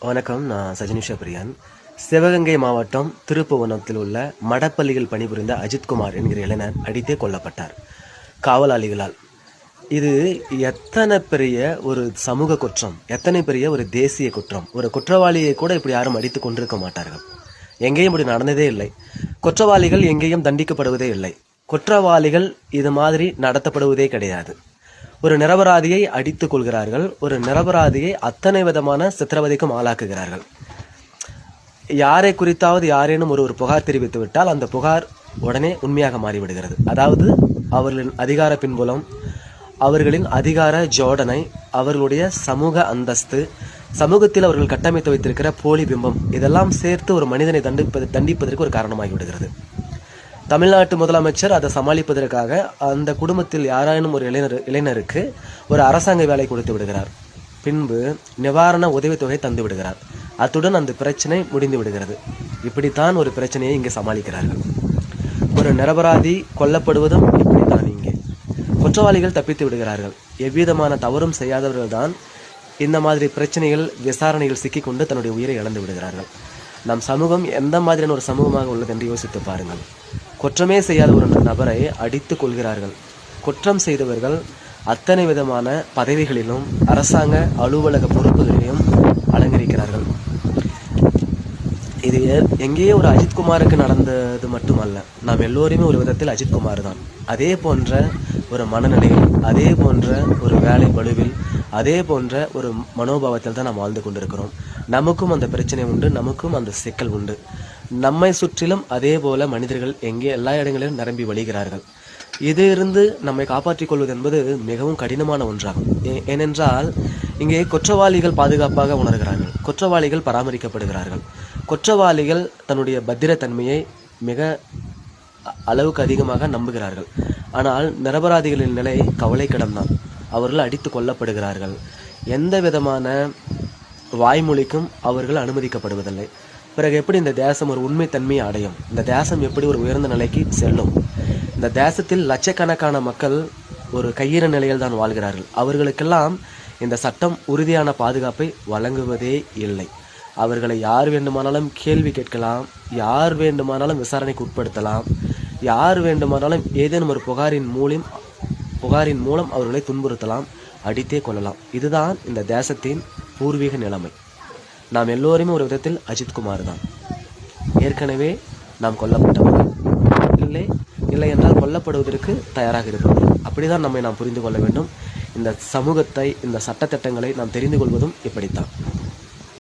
வணக்கம். நான் சஜினிஷா பிரியன். சிவகங்கை மாவட்டம் திருப்புவனத்தில் உள்ள மடப்பள்ளியில் பணிபுரிந்த அஜித்குமார் என்கிற இளைஞர் அடித்தே கொல்லப்பட்டார் காவலாளிகளால். இது எத்தனை பெரிய ஒரு சமூக குற்றம், எத்தனை பெரிய ஒரு தேசிய குற்றம். ஒரு குற்றவாளியை கூட இப்படி யாரும் அடித்து கொண்டிருக்க மாட்டார்கள். எங்கேயும் இப்படி நடந்ததே இல்லை. குற்றவாளிகள் எங்கேயும் தண்டிக்கப்படுவதே இல்லை. குற்றவாளிகள் இது மாதிரி நடத்தப்படுவதே கிடையாது. ஒரு நிரபராதியை அடித்துக் கொள்கிறார்கள். ஒரு நிரபராதியை அத்தனை விதமான சித்திரவதைக்கும் ஆளாக்குகிறார்கள். யாரை குறித்தாவது யாரேனும் ஒரு புகார் தெரிவித்து விட்டால் அந்த புகார் உடனே உண்மையாக மாறிவிடுகிறது. அதாவது அவர்களின் அதிகார பின்புலம், அவர்களின் அதிகார ஜோடனை, அவர்களுடைய சமூக அந்தஸ்து, சமூகத்தில் அவர்கள் கட்டமைத்து வைத்திருக்கிற போலி பிம்பம், இதெல்லாம் சேர்த்து ஒரு மனிதனை தண்டிப்பதற்கு ஒரு காரணமாகி விடுகிறது. தமிழ்நாட்டு முதலமைச்சர் அதை சமாளிப்பதற்காக அந்த குடும்பத்தில் யாராயினும் ஒரு இளைஞருக்கு ஒரு அரசாங்க வேலை கொடுத்து விடுகிறார். பின்பு நிவாரண உதவித்தொகை தந்து விடுகிறார். அத்துடன் அந்த பிரச்சனை முடிந்து விடுகிறது. இப்படித்தான் ஒரு பிரச்சனையை இங்கே சமாளிக்கிறார்கள். ஒரு நிரபராதி கொல்லப்படுவதும் இப்படித்தான். இங்கே குற்றவாளிகள் தப்பித்து விடுகிறார்கள். எவ்விதமான தவறும் செய்யாதவர்கள் தான் இந்த மாதிரி பிரச்சனைகள் விசாரணைகள் சிக்கிக்கொண்டு தன்னுடைய உயிரை இழந்து விடுகிறார்கள். நம் சமூகம் எந்த மாதிரியான ஒரு சமூகமாக உள்ளது என்று யோசித்து பாருங்கள். குற்றமே செய்யாத ஒரு நபரை அடித்துக் கொள்கிறார்கள். குற்றம் செய்தவர்கள் அத்தனை விதமான பதவிகளிலும் அரசாங்க அலுவலக பொறுப்புகளிலும் அலங்கரிக்கிறார்கள். இது எங்கேயோ ஒரு அஜித்குமாருக்கு நடந்தது மட்டுமல்ல, நாம் எல்லோருமே ஒரு விதத்தில் அஜித்குமார் தான். அதே போன்ற ஒரு மனநிலையில், அதே போன்ற ஒரு வேலை பளுவில், அதே போன்ற ஒரு மனோபாவத்தில் தான் நாம் வாழ்ந்து கொண்டிருக்கிறோம். நமக்கும் அந்த பிரச்சனை உண்டு, நமக்கும் அந்த சிக்கல் உண்டு. நம்மை சுற்றிலும் அதே போல மனிதர்கள் எங்கே எல்லா இடங்களிலும் நிரம்பி வழிகிறார்கள். இதிலிருந்து நம்மை காப்பாற்றிக் கொள்வது என்பது மிகவும் கடினமான ஒன்றாகும். ஏனென்றால் இங்கே குற்றவாளிகள் பாதுகாப்பாக உணர்கிறார்கள், குற்றவாளிகள் பராமரிக்கப்படுகிறார்கள், குற்றவாளிகள் தன்னுடைய பத்திரத்தன்மையை மிக அளவுக்கு அதிகமாக நம்புகிறார்கள். ஆனால் நிரபராதிகளின் நிலை கவலைக்கிடம்தான். அவர்கள் அடித்து கொல்லப்படுகிறார்கள். எந்த விதமான வாய்மொழிக்கும் அவர்கள் அனுமதிக்கப்படுவதில்லை. பிறகு எப்படி இந்த தேசம் ஒரு உண்மைத்தன்மையை அடையும்? இந்த தேசம் எப்படி ஒரு உயர்ந்த நிலைக்கு செல்லும்? இந்த தேசத்தில் லட்சக்கணக்கான மக்கள் ஒரு கையிற நிலையில் தான் வாழ்கிறார்கள். அவர்களுக்கெல்லாம் இந்த சட்டம் உறுதியான பாதுகாப்பை வழங்குவதே இல்லை. அவர்களை யார் வேண்டுமானாலும் கேள்வி கேட்கலாம், யார் வேண்டுமானாலும் விசாரணைக்கு உட்படுத்தலாம், யார் வேண்டுமானாலும் ஏதேனும் ஒரு புகாரின் மூலம் அவர்களை துன்புறுத்தலாம், அடித்தே கொள்ளலாம். இதுதான் இந்த தேசத்தின் பூர்வீக நிலைமை. நாம் எல்லோருமே ஒரு விதத்தில் அஜித்குமார் தான். ஏற்கனவே நாம் கொல்லப்பட்டவர்கள் இல்லை என்றால் கொல்லப்படுவதற்கு தயாராக இருப்பவர்கள். அப்படிதான் நம்மை நாம் புரிந்து கொள்ள வேண்டும். இந்த சமூகத்தை, இந்த சட்டத்திட்டங்களை நாம் தெரிந்து கொள்வதும் இப்படித்தான்.